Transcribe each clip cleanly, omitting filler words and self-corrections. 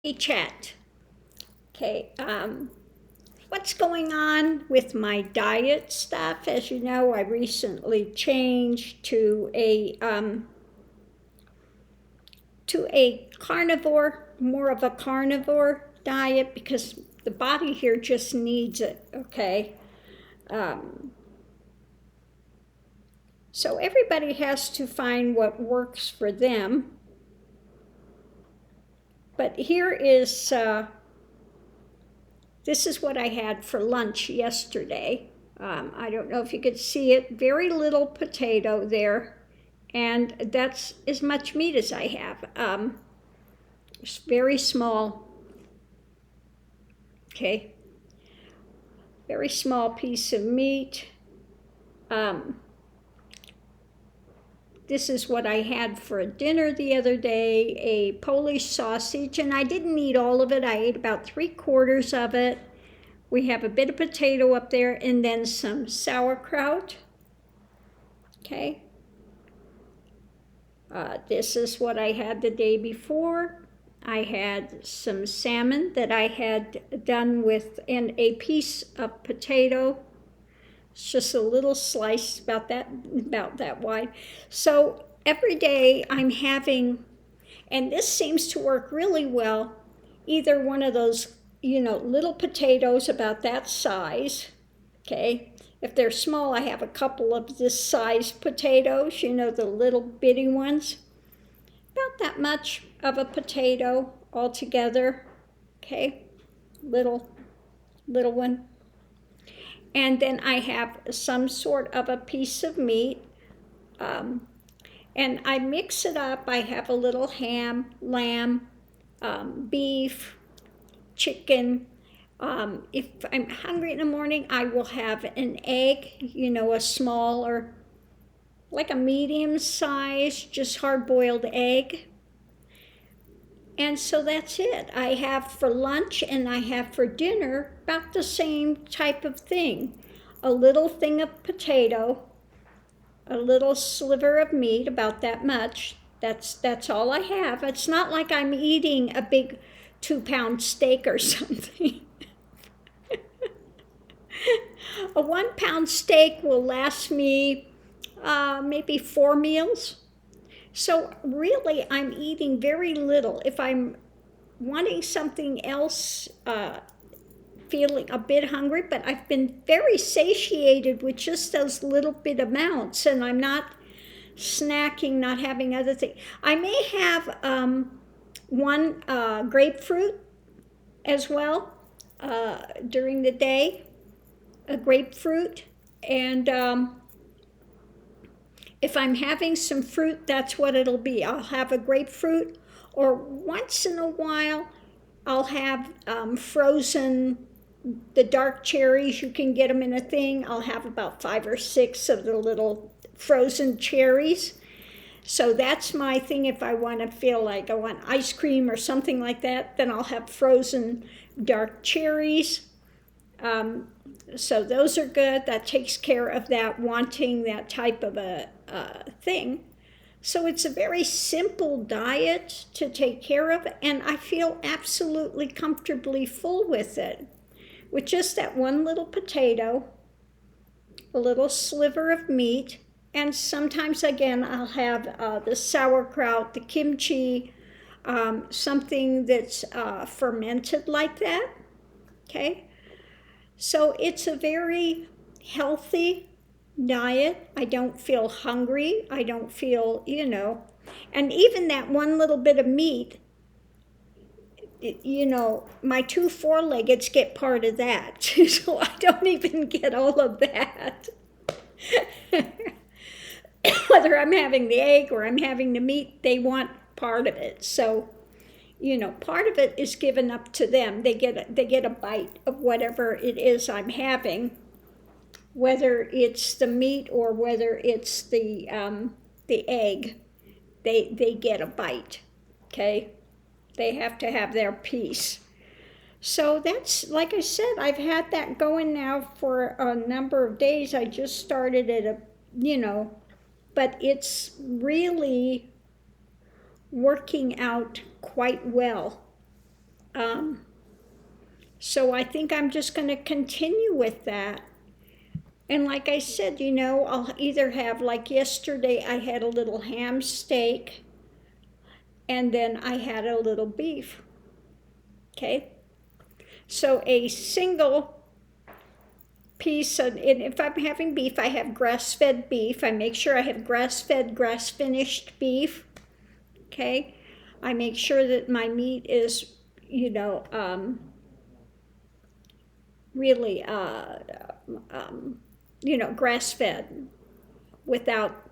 Hey, chat. Okay, what's going on with my diet stuff? As you know, I recently changed to a carnivore, more of a carnivore diet because the body here just needs it. Okay, um, so everybody has to find what works for them. But here is this is what I had for lunch yesterday. I don't know if you could see it. Very little potato there, and that's as much meat as I have. It's very small. Okay, very small piece of meat. Um, this is what I had for dinner the other day, a Polish sausage, and I didn't eat all of it. I ate about 3/4 of it. We have a bit of potato up there and then some sauerkraut. Okay. This is what I had the day before. I had some salmon that I had done with, and a piece of potato. It's just a little slice about that wide. So every day I'm having, and this seems to work really well, either one of those, little potatoes about that size. Okay. If they're small, I have a couple of this size potatoes, the little bitty ones. About that much of a potato altogether. Okay. Little one. And then I have some sort of a piece of meat. And I mix it up. I have a little ham, lamb, beef, chicken. If I'm hungry in the morning, I will have an egg, a small or like a medium size, just hard boiled egg. And so that's it. I have for lunch and I have for dinner about the same type of thing. A little thing of potato, a little sliver of meat, about that much. That's all I have. It's not like I'm eating a big 2-pound steak or something. A 1-pound steak will last me maybe 4 meals. So really, I'm eating very little. If I'm wanting something else, feeling a bit hungry, but I've been very satiated with just those little bit amounts, and I'm not snacking, not having other things. I may have one grapefruit as well during the day, a grapefruit, and if I'm having some fruit, that's what it'll be. I'll have a grapefruit, or once in a while, I'll have frozen, the dark cherries. You can get them in a thing. I'll have about 5 or 6 of the little frozen cherries. So that's my thing. If I want to feel like I want ice cream or something like that, then I'll have frozen dark cherries. So those are good. That takes care of that, wanting that type of a thing. So it's a very simple diet to take care of, and I feel absolutely comfortably full with it. With just that one little potato, a little sliver of meat, and sometimes again I'll have the sauerkraut, the kimchi, something that's fermented like that. Okay. So it's a very healthy diet. I don't feel hungry. I don't feel, and even that one little bit of meat, my 2 4-leggeds get part of that. So I don't even get all of that. Whether I'm having the egg or I'm having the meat, they want part of it. So part of it is given up to them. They get a bite of whatever it is I'm having, whether it's the meat or whether it's the egg. They get a bite. Okay, they have to have their piece. So that's, like I said, I've had that going now for a number of days. I just started it, but it's really working out quite well. So I think I'm just going to continue with that. And like I said, I'll either have, like yesterday, I had a little ham steak, and then I had a little beef. Okay? So a single piece of, and if I'm having beef, I have grass-fed beef. I make sure I have grass-fed, grass-finished beef. Okay? I make sure that my meat is, really, grass-fed without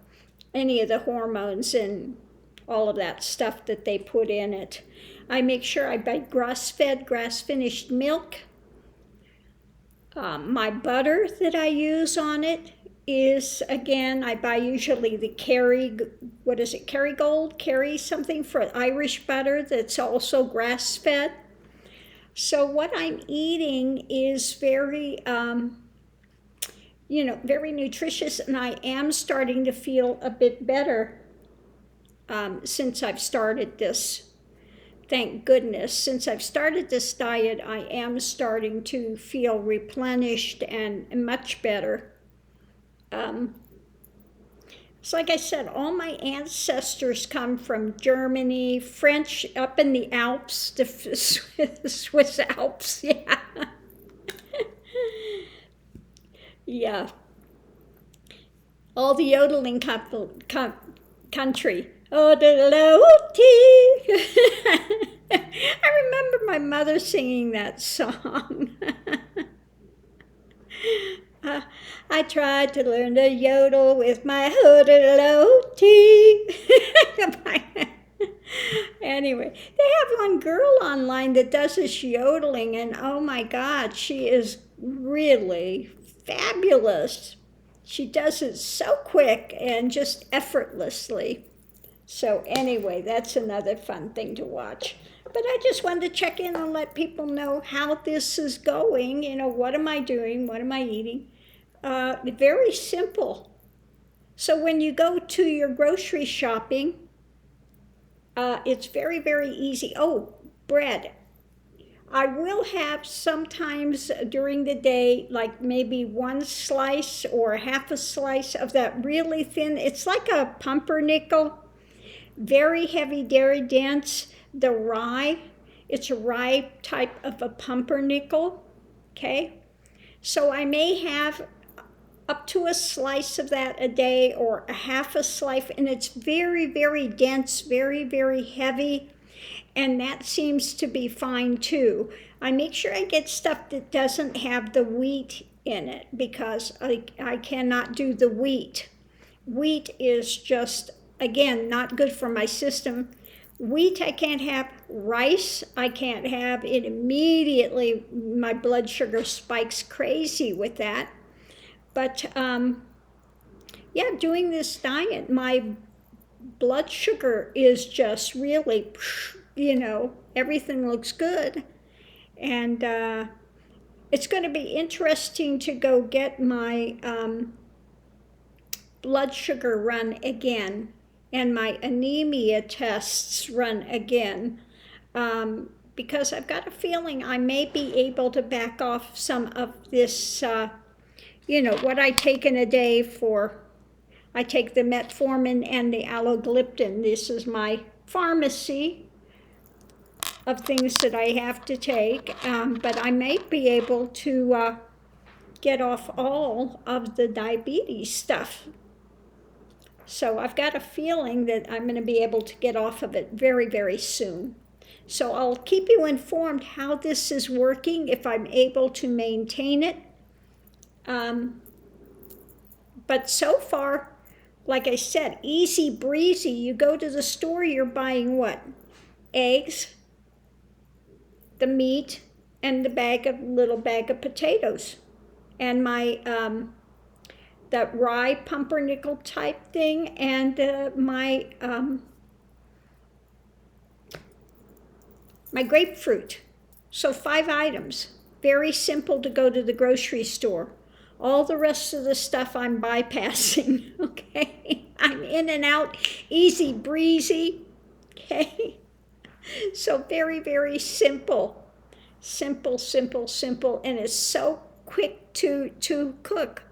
any of the hormones and all of that stuff that they put in it. I make sure I buy grass-fed, grass-finished milk. My butter that I use on it is, again, I buy usually the Kerrygold something for Irish butter that's also grass-fed. So what I'm eating is very, very nutritious, and I am starting to feel a bit better since I've started this. Thank goodness. Since I've started this diet, I am starting to feel replenished and much better. So like I said, all my ancestors come from Germany, French, up in the Alps, the Swiss Alps, yeah. Yeah. All the yodeling country. Oh, I remember my mother singing that song. I tried to learn to yodel with my hoodaloti. Anyway, they have one girl online that does this yodeling, and oh my God, she is really fabulous. She does it so quick and just effortlessly. So anyway, that's another fun thing to watch. But I just wanted to check in and let people know how this is going. What am I doing? What am I eating? Very simple. So when you go to your grocery shopping, it's very, very easy. Oh, bread. I will have sometimes during the day, like maybe one slice or half a slice of that really thin, it's like a pumpernickel, very heavy, dairy dense. The rye, it's a rye type of a pumpernickel, okay? So I may have up to a slice of that a day or a half a slice, and it's very, very dense, very, very heavy, and that seems to be fine too. I make sure I get stuff that doesn't have the wheat in it because I cannot do the wheat. Wheat is just, again, not good for my system. Wheat I can't have, rice I can't have. It immediately, my blood sugar spikes crazy with that. But yeah, doing this diet, my blood sugar is just really, everything looks good. And it's going to be interesting to go get my blood sugar run again and my anemia tests run again, because I've got a feeling I may be able to back off some of this, what I take in a day I take the metformin and the allogliptin. This is my pharmacy of things that I have to take, but I may be able to get off all of the diabetes stuff. So I've got a feeling that I'm going to be able to get off of it very, very soon. So I'll keep you informed how this is working, if I'm able to maintain it. But so far, like I said, easy breezy. You go to the store, you're buying what? Eggs, the meat, and the little bag of potatoes. And my that rye pumpernickel type thing, and my grapefruit. So 5 items. Very simple to go to the grocery store. All the rest of the stuff I'm bypassing, okay? I'm in and out, easy breezy, okay? So very, very simple. Simple, simple, simple, and it's so quick to cook.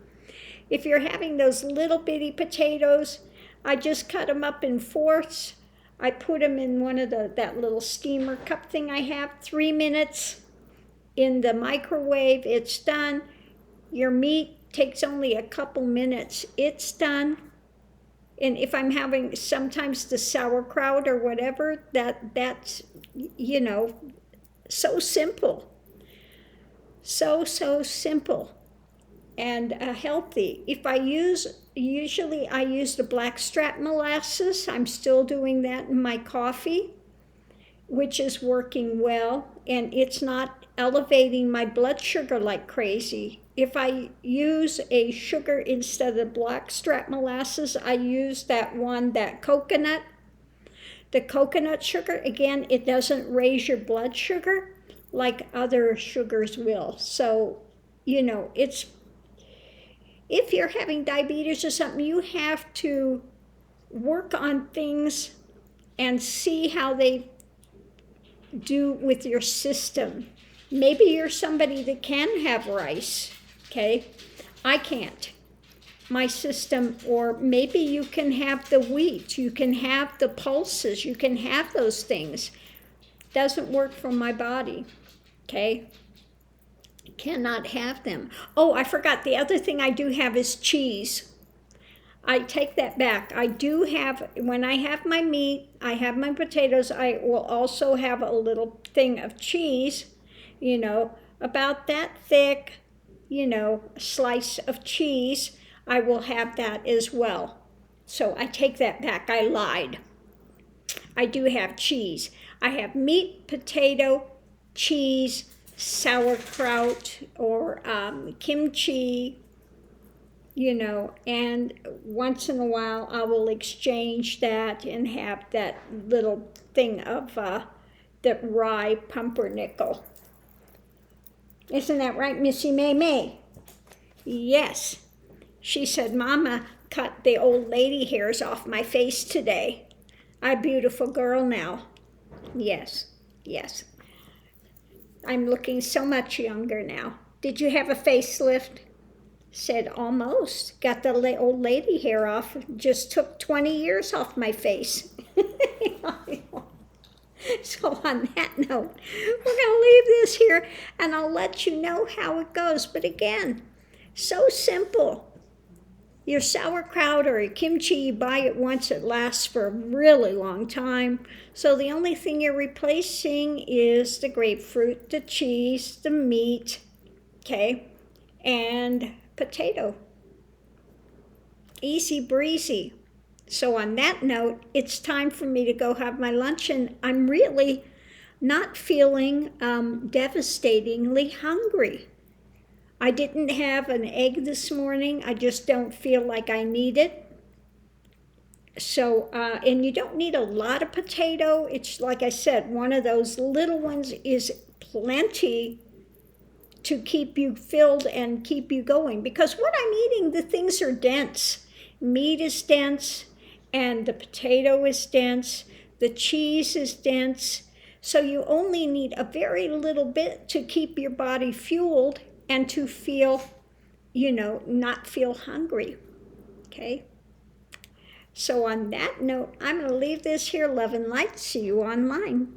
If you're having those little bitty potatoes, I just cut them up in fourths. I put them in one of that little steamer cup thing I have, 3 minutes in the microwave, it's done. Your meat takes only a couple minutes, it's done. And if I'm having sometimes the sauerkraut or whatever, that's, so simple. So simple and healthy. If I usually I use the blackstrap molasses. I'm still doing that in my coffee, which is working well, and it's not elevating my blood sugar like crazy. If I use a sugar instead of blackstrap molasses, I use that coconut. The coconut sugar, again, it doesn't raise your blood sugar like other sugars will. So, it's, if you're having diabetes or something, you have to work on things and see how they do with your system. Maybe you're somebody that can have rice, okay? I can't. My system, or maybe you can have the wheat, you can have the pulses, you can have those things. Doesn't work for my body, okay? Cannot have them. Oh, I forgot, the other thing I do have is cheese. I take that back. I do have, when I have my meat, I have my potatoes, I will also have a little thing of cheese, about that thick, slice of cheese. I will have that as well. So I take that back. I lied. I do have cheese. I have meat, potato, cheese, sauerkraut, or kimchi, and once in a while I will exchange that and have that little thing of the rye pumpernickel. Isn't that right, Missy May May? Yes. She said, Mama cut the old lady hairs off my face today. I'm a beautiful girl now. Yes. I'm looking so much younger now. Did you have a facelift? Said, almost. Got the old lady hair off. Just took 20 years off my face. So on that note, we're going to leave this here, and I'll let you know how it goes. But again, so simple. Your sauerkraut or your kimchi, you buy it once, it lasts for a really long time. So the only thing you're replacing is the grapefruit, the cheese, the meat, okay, and potato. Easy breezy. So on that note, it's time for me to go have my lunch, and I'm really not feeling devastatingly hungry. I didn't have an egg this morning. I just don't feel like I need it. So, and you don't need a lot of potato. It's like I said, one of those little ones is plenty to keep you filled and keep you going. Because what I'm eating, the things are dense. Meat is dense, and the potato is dense. The cheese is dense. So you only need a very little bit to keep your body fueled and to feel, not feel hungry, okay? So on that note, I'm going to leave this here. Love and light. See you online.